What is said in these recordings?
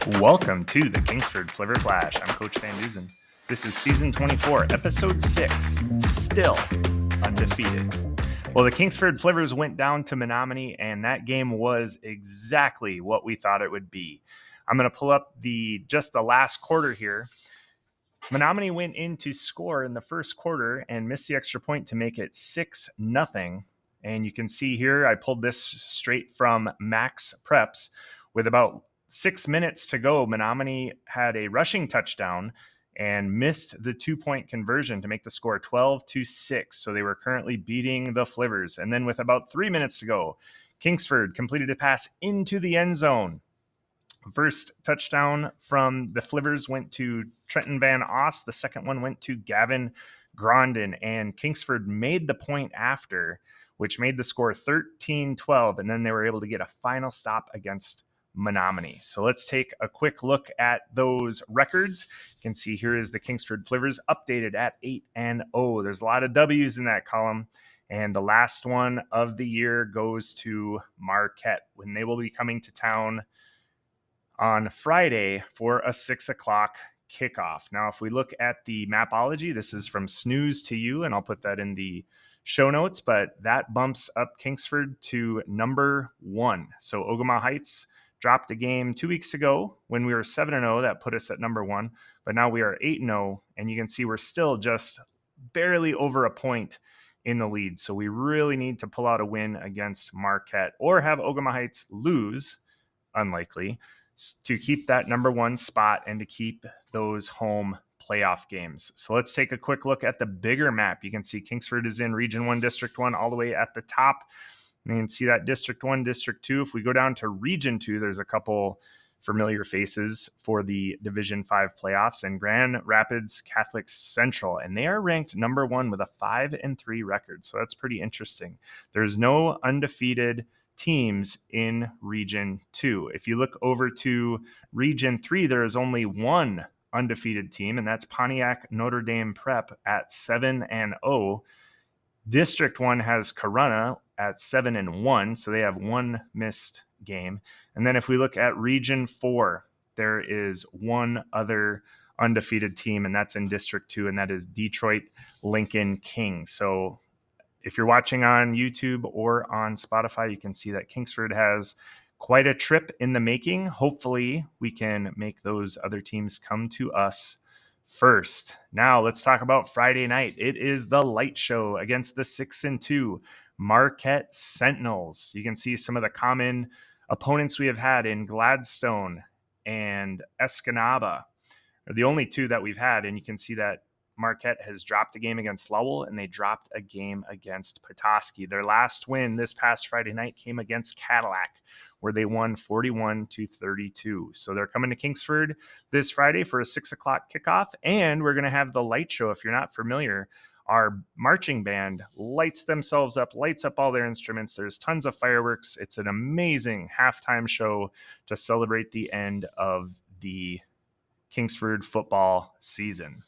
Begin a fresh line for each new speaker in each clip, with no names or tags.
Welcome to the Kingsford Flivver Flash. I'm Coach Van Dusen. This is Season 24, Episode 6, Still Undefeated. Well, the Kingsford Flivvers went down to Menominee, and that game was exactly what we thought it would be. I'm going to pull up just the last quarter here. Menominee went in to score in the first quarter and missed the extra point to make it 6-0. And you can see here, I pulled this straight from Max Preps. With about 6 minutes to go, Menominee had a rushing touchdown and missed the 2-point conversion to make the score 12-6. So they were currently beating the Flivvers. And then with about 3 minutes to go, Kingsford completed a pass into the end zone. First touchdown from the Flivvers went to Trenton Van Oss. The second one went to Gavin Grondin, and Kingsford made the point after, which made the score 13-12, and then they were able to get a final stop against Menominee. So let's take a quick look at those records. You can see here is the Kingsford Flivvers updated at 8-0. There's a lot of W's in that column, and the last one of the year goes to Marquette when they will be coming to town on Friday for a 6 o'clock kickoff. Now, if we look at the mapology, this is from Snooze to You, and I'll put that in the show notes, but that bumps up Kingsford to number 1. So Ogama Heights dropped a game 2 weeks ago when we were 7-0. That put us at number 1, but now we are 8-0, and you can see we're still just barely over a point in the lead. So we really need to pull out a win against Marquette or have Ogama Heights lose, unlikely, to keep that number 1 spot and to keep those home playoff games. So let's take a quick look at the bigger map. You can see Kingsford is in Region 1, District 1, all the way at the top. You can see that District 1, District 2. If we go down to Region 2, there's a couple familiar faces for the Division 5 playoffs, and Grand Rapids Catholic Central, and they are ranked number 1 with a 5-3 record. So that's pretty interesting. There's no undefeated teams in Region 2. If you look over to Region 3, there is only one undefeated team, and that's Pontiac Notre Dame Prep at 7-0. District 1 has Corunna at 7-1, so they have one missed game. And then if we look at Region 4, there is one other undefeated team, and that's in District 2, and that is Detroit Lincoln King. So if you're watching on YouTube or on Spotify, you can see that Kingsford has quite a trip in the making. Hopefully, we can make those other teams come to us first. Now, let's talk about Friday night. It is the light show against the 6-2 Marquette Sentinals. You can see some of the common opponents we have had in Gladstone and Escanaba. They're the only two that we've had, and you can see that Marquette has dropped a game against Lowell, and they dropped a game against Petoskey. Their last win this past Friday night came against Cadillac, where they won 41-32. So they're coming to Kingsford this Friday for a 6 o'clock kickoff, and we're going to have the light show. If you're not familiar, our marching band lights up all their instruments. There's tons of fireworks. It's an amazing halftime show to celebrate the end of the Kingsford football season.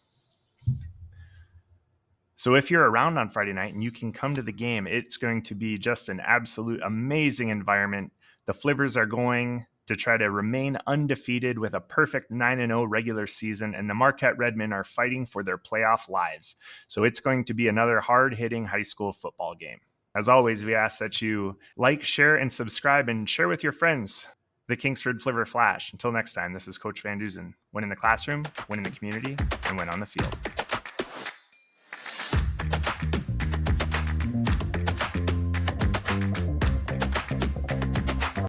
So if you're around on Friday night and you can come to the game, it's going to be just an absolute amazing environment. The Flivvers are going to try to remain undefeated with a perfect 9-0 regular season, and the Marquette Redmen are fighting for their playoff lives. So it's going to be another hard-hitting high school football game. As always, we ask that you like, share, and subscribe, and share with your friends the Kingsford Flivver Flash. Until next time, this is Coach Van Dusen. Win in the classroom, win in the community, and win on the field.